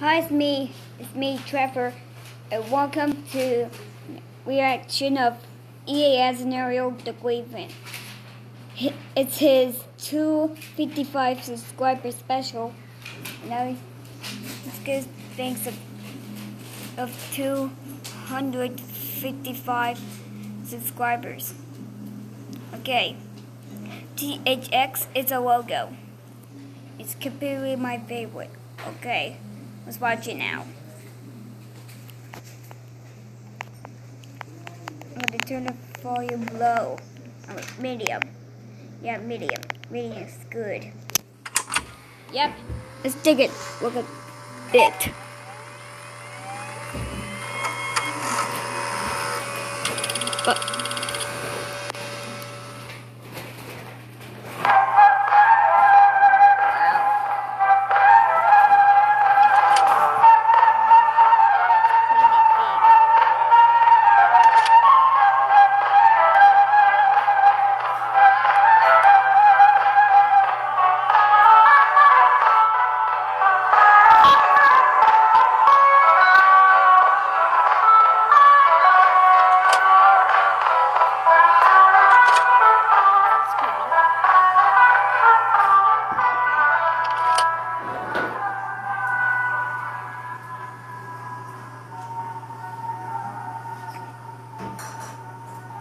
Hi, it's me, Trever, and welcome to reaction of EAS scenario, The Grieving. It's his 255 subscriber special. Now he's good thanks of 255 subscribers. Okay, THX is a logo. It's completely my favorite. Okay, let's watch it now. I'm going to turn the volume low. Medium. Yeah, medium. Medium is good. Yep, let's dig it. Look at it. But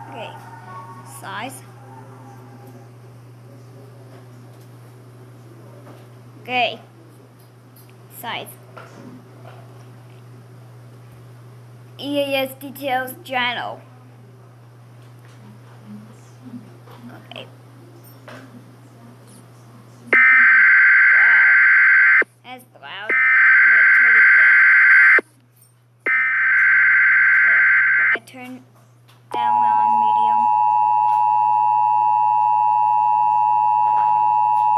okay, size. Okay, size. EAS details channel. Okay. Wow, that's loud. I'm gonna turn it down. There. I turn down on medium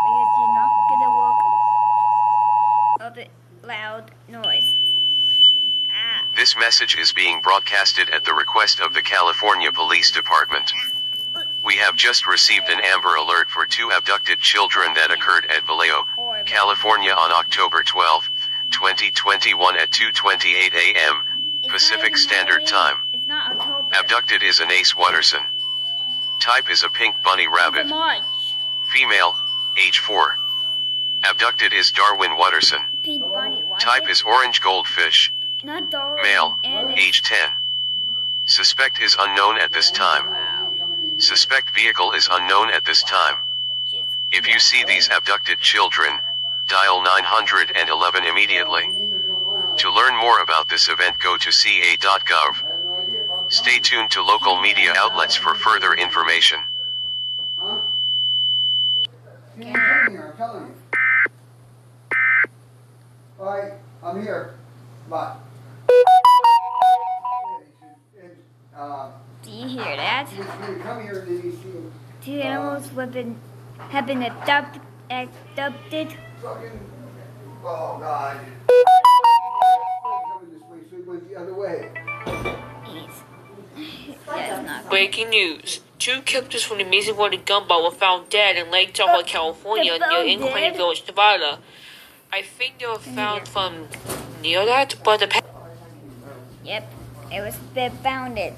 because you're not gonna work of the loud noise. This message is being broadcasted at the request of the California Police Department. We have just received an Amber Alert for 2 abducted children that occurred at Vallejo, California on October 12, 2021 at 2:28 a.m. Pacific Standard Time. It's not October. Abducted is Anace Watterson. Type is a pink bunny rabbit. It's March. Female, age 4. Abducted is Darwin Watterson. Pink bunny. Type is orange goldfish. Not Darwin. Male, And age 10. Suspect is unknown at this time. wow. Suspect vehicle is unknown at this time. If you see these abducted children, dial 911 immediately. To learn more about this event, go to ca.gov. Stay tuned to local media outlets for further information. Huh? You ain't coming here, I'm telling you. Alright, I'm here. Bye. Do you hear that? He's gonna come here and then you see 2 animals have been adopted. fucking, oh God. Coming this way, so he went the other way. That's not good. Breaking news. 2 characters from the Amazing World of Gumball were found dead in Lake Tahoe, California, near Incline Village, Nevada. I think they were found from near that, but the Yep, they found it.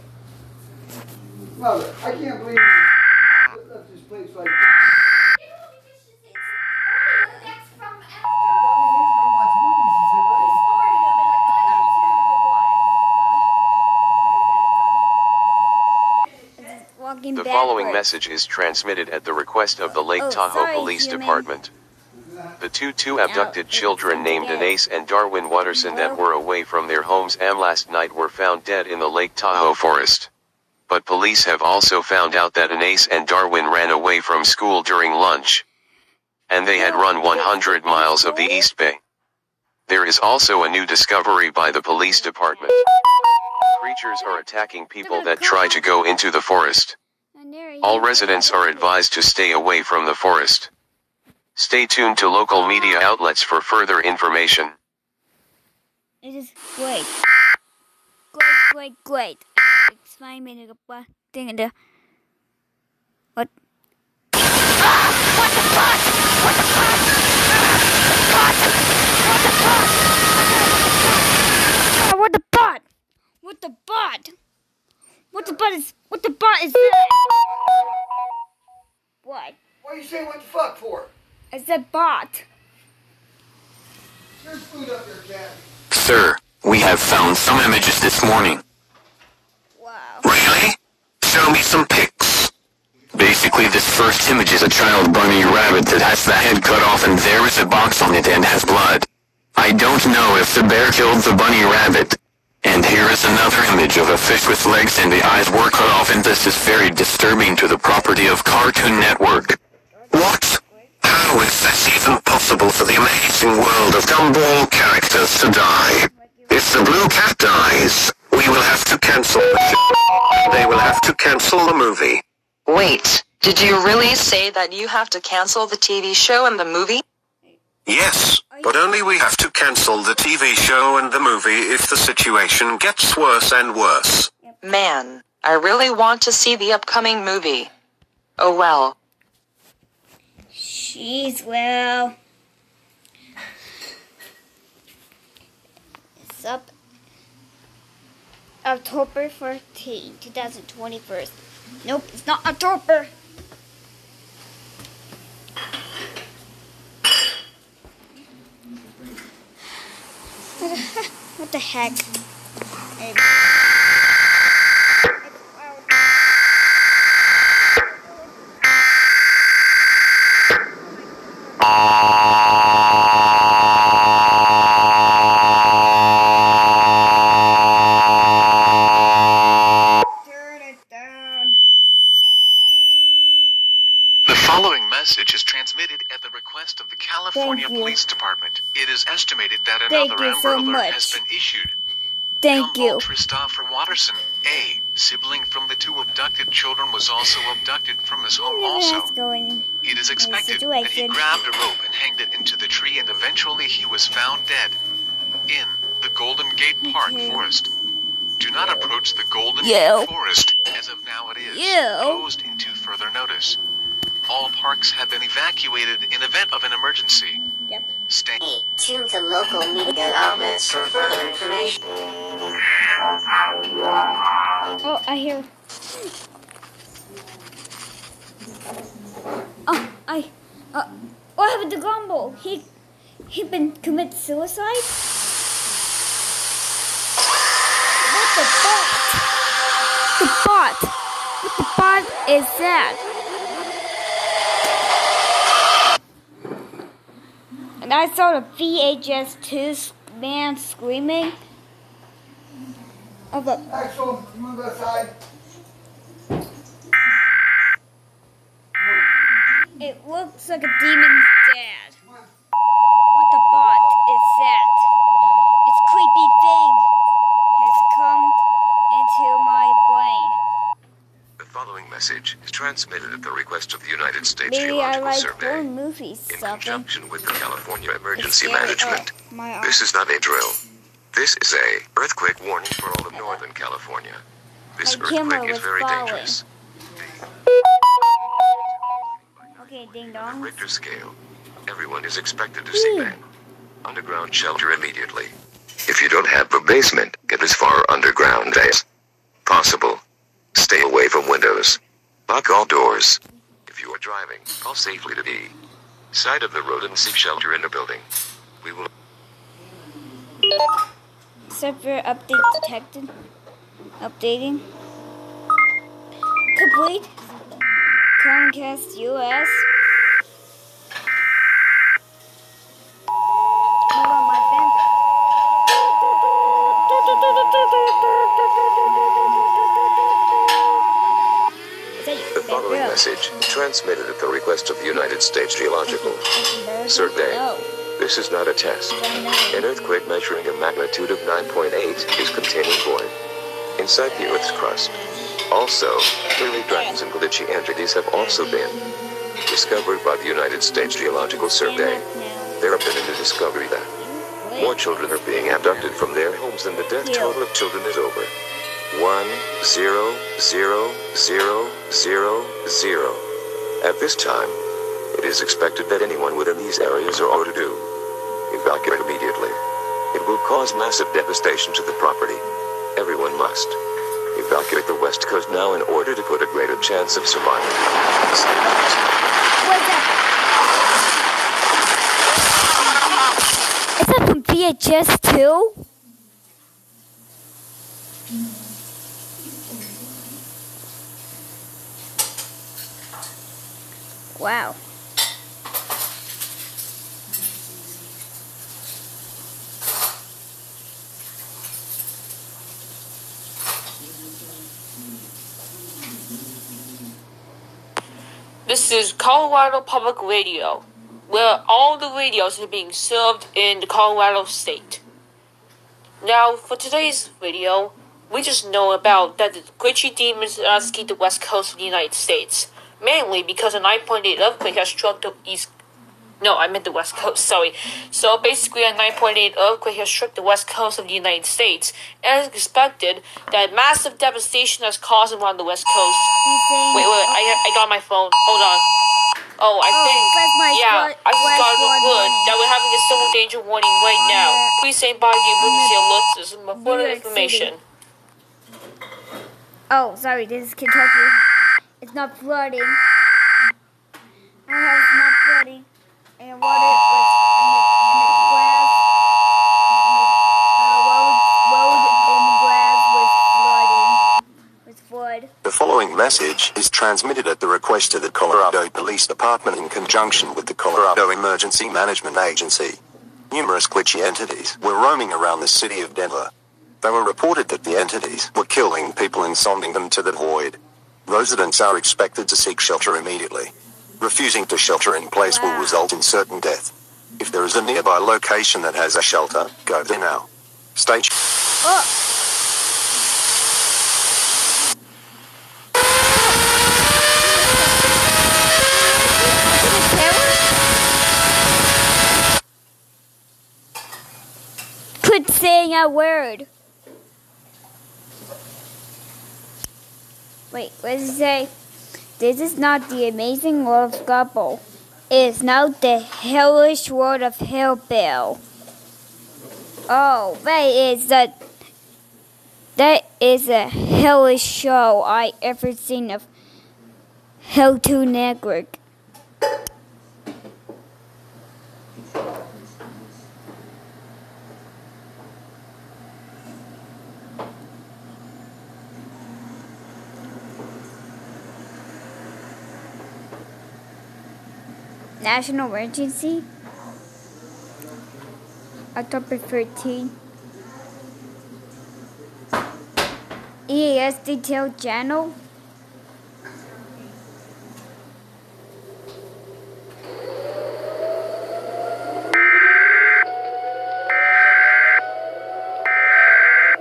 Mother, I can't believe you left this place like this. The following message is transmitted at the request of the Lake Tahoe Police Department. The two abducted children named Anace and Darwin Watterson that were away from their homes last night were found dead in the Lake Tahoe forest. But police have also found out that Anace and Darwin ran away from school during lunch. And they had run 100 miles of the East Bay. There is also a new discovery by the police department. Creatures are attacking people that try to go into the forest. All residents are advised to stay away from the forest. Stay tuned to local media outlets for further information. It is great. Great. It's 5 minutes of thing in the what? What the fuck? What the fuck? What the fuck? What the fuck? What the bot is that? What? Why are you saying what the fuck for? I said bot. There's food up there, Cat. Sir, we have found some images this morning. Wow. Really? Show me some pics. Basically, this first image is a child bunny rabbit that has the head cut off and there is a box on it and has blood. I don't know if the bear killed the bunny rabbit. And here is another image of a fish with legs and the eyes were cut off, and this is very disturbing to the property of Cartoon Network. What? How is this even possible for the amazing world of gumball characters to die? If the blue cat dies, we will have to cancel the show. They will have to cancel the movie. Wait, did you really say that you have to cancel the TV show and the movie? Yes, but only we have to cancel the TV show and the movie if the situation gets worse and worse. Man, I really want to see the upcoming movie. Oh well. Jeez, well. It's up October 14, 2021. Nope, it's not October. What the heck? Turn it down. The following message is transmitted at the request of the California Thank you. Police Department. It is estimated that Thank another you Amber so Alert much. has been issued. Thank you. Christopher Watterson, a sibling from the two abducted children, was also abducted from his home also. That's going. It is expected that he situation. grabbed a rope and hanged it into the tree, and eventually he was found dead in the Golden Gate Park Okay. Forest. Do not approach the Golden Yeah. Gate Forest, as of now it is Yeah. closed until further notice. All parks have been evacuated in event of an emergency. Yep. Stay. Tune to local media outlets for further information. Oh, I hear. What happened to Gumball? He been commit suicide? What the bot? The bot. What the bot is that? And I saw the VHS 2 man screaming. Oh, but Axel, move aside. it looks like a demon's dad. What the bot is that? It's creepy thing has come into my brain. The following message is transmitted at the request of the United States Maybe I Geological like Survey horror movies. in Something. conjunction with the California Emergency It's scary. Management. Oh, my This is not a drill. This is a earthquake warning for all of Northern California. This My camera earthquake is was very falling. dangerous. Okay, ding On the dong. Richter scale, everyone is expected to seek an underground shelter immediately. If you don't have a basement, get as far underground as possible. Stay away from windows. Lock all doors. If you are driving, call safely to the side of the road and seek shelter in a building. We will. Server update detected. Updating. Complete. Comcast US. Mobile my vendor. Is that The following message, transmitted at the request of the United States Geological Survey. No. This is not a test. An earthquake measuring a magnitude of 9.8 is containing void inside the Earth's crust. Also, clearly dragons and glitchy entities have also been discovered by the United States Geological Survey. There have been a new discovery that more children are being abducted from their homes and the death total of children is over 1,000,000. At this time, it is expected that anyone within these areas are ordered to evacuate immediately. It will cause massive devastation to the property. Everyone must Evacuate the West Coast now in order to put a greater chance of survival. What's that? Is that from VHS too? Wow. This is Colorado Public Radio, where all the radios are being served in the Colorado state. Now, for today's video, we just know about that the glitchy demons are asking the west coast of the United States, mainly because a 9.8 earthquake has struck the east. No, I meant the west coast, sorry. So basically a 9.8 earthquake has struck the west coast of the United States, and it's expected that massive devastation has caused around the west coast. Wait, I got my phone. Hold on. Oh, I just got a alert that we're having a civil danger warning right now. Please stand by the emergency alerts. There's some further information. Oh, sorry, this is Kentucky. It's not flooding. It's not flooding. And the water was in the grass. Was flood. The following message is transmitted at the request of the Colorado Police Department in conjunction with the Colorado Emergency Management Agency. Numerous glitchy entities were roaming around the city of Denver. They were reported that the entities were killing people and sending them to the void. Residents are expected to seek shelter immediately. Refusing to shelter in place will result in certain death. If there is a nearby location that has a shelter, go there now. Stay. Quit saying a word. Wait, what does it say? This is not the amazing world of Gumball. It is now the hellish world of Hellbell. Oh, that is a hellish show I ever seen of Hell to Network. National emergency, October 13. EAS detailed channel.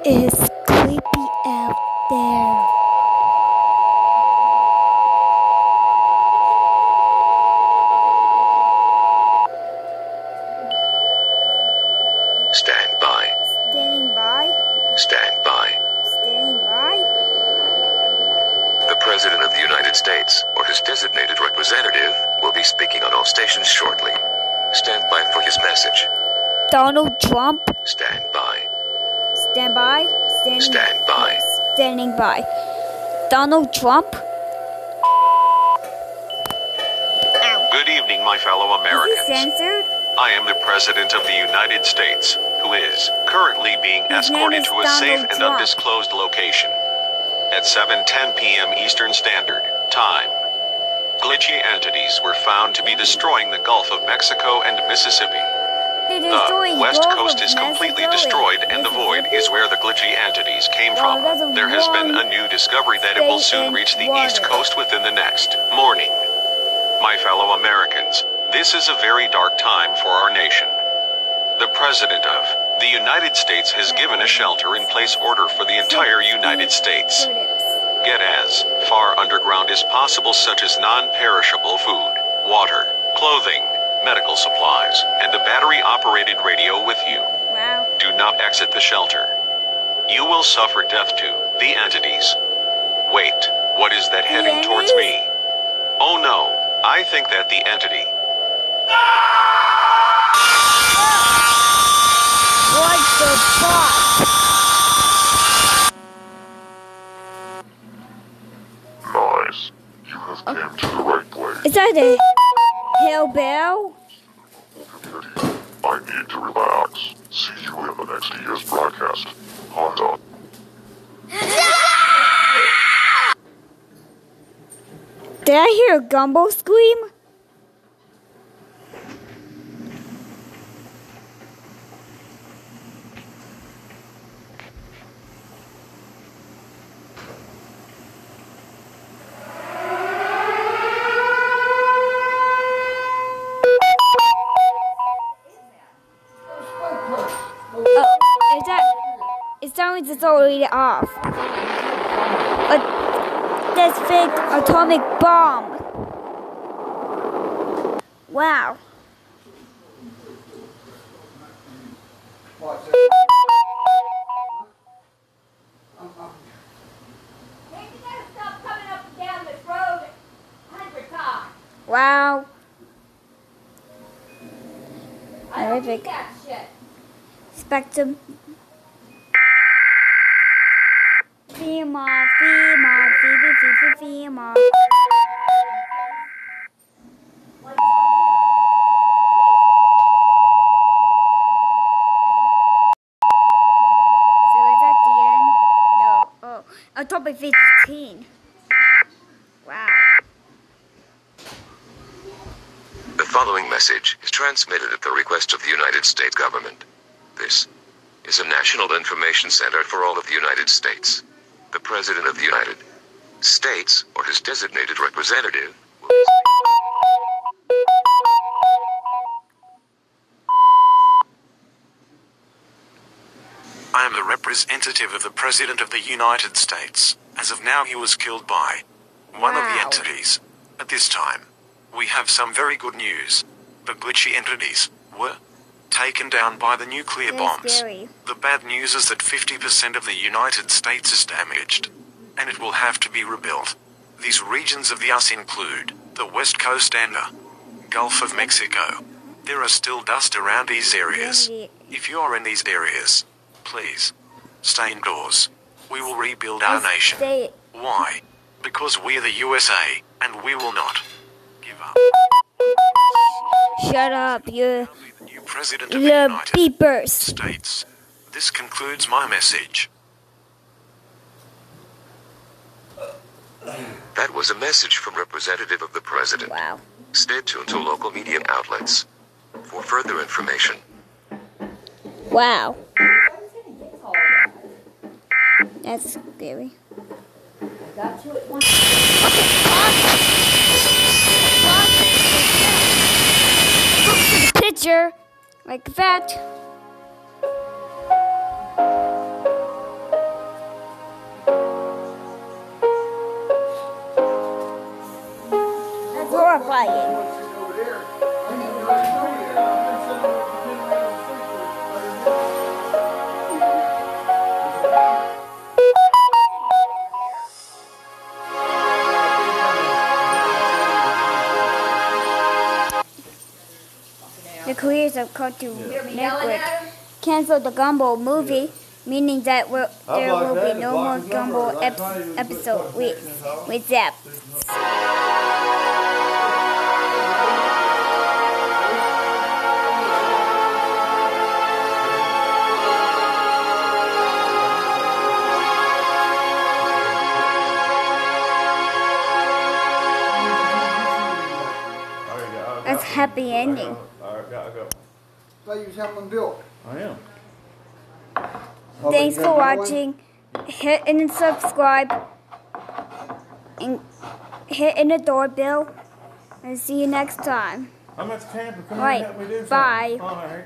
It's creepy out there. Stand by. Standing by. Stand by. Standing by. The President of the United States, or his designated representative, will be speaking on all stations shortly. Stand by for his message. Donald Trump. Stand by. Stand by. Stand by. Standing by. Donald Trump. Ow. Good evening, my fellow Americans. Is he censored? I am the President of the United States, who is currently being escorted to a safe and undisclosed location. At 7:10 p.m. Eastern Standard Time, glitchy entities were found to be destroying the Gulf of Mexico and Mississippi. The West Coast is completely destroyed, and the void is where the glitchy entities came from. There has been a new discovery that it will soon reach the East Coast within the next morning. My fellow Americans, this is a very dark time for our nation. The President of the United States has given a shelter-in-place order for the entire United States. Get as far underground as possible, such as non-perishable food, water, clothing, medical supplies, and a battery-operated radio with you. Wow. Do not exit the shelter. You will suffer death to the entities. Wait, what is that heading towards me? Oh no, I think that the entity. What the fuck? the hell, Bill? I need to relax. See you in the next EAS broadcast. Honda. Did I hear a gumbo scream? It sounds it's already off. This big atomic bomb. Wow. Wow. Terrific. Spectrum. FEMA. So is that the end? No. Oh, on top of 15. Wow. The following message is transmitted at the request of the United States government. This is a national information center for all of the United States. The President of the United States, or his designated representative, will be I am the representative of the President of the United States. As of now, he was killed by one of the entities. At this time, we have some very good news. The glitchy entities were taken down by the nuclear bombs. Scary. The bad news is that 50% of the United States is damaged, and it will have to be rebuilt. These regions of the US include the West Coast and the Gulf of Mexico. There are still dust around these areas. If you are in these areas, please stay indoors. We will rebuild our nation. Why? Because we are the USA, and we will not give up. Shut up, you The new President of the United beepers. States. This concludes my message. That was a message from representative of the President. Wow. Stay tuned to local media outlets for further information. Wow. That's scary. Picture like that. That's horrifying. The creators of Cartoon Network canceled the Gumball movie, meaning that there will be no more Gumball episode with Zap. That's a happy ending. Thought you was having them built. I am. Thanks for watching. Hit and subscribe. And hit in the doorbell. And see you next time. I'm at the camper. Come Right. and help me do something. Bye. All right.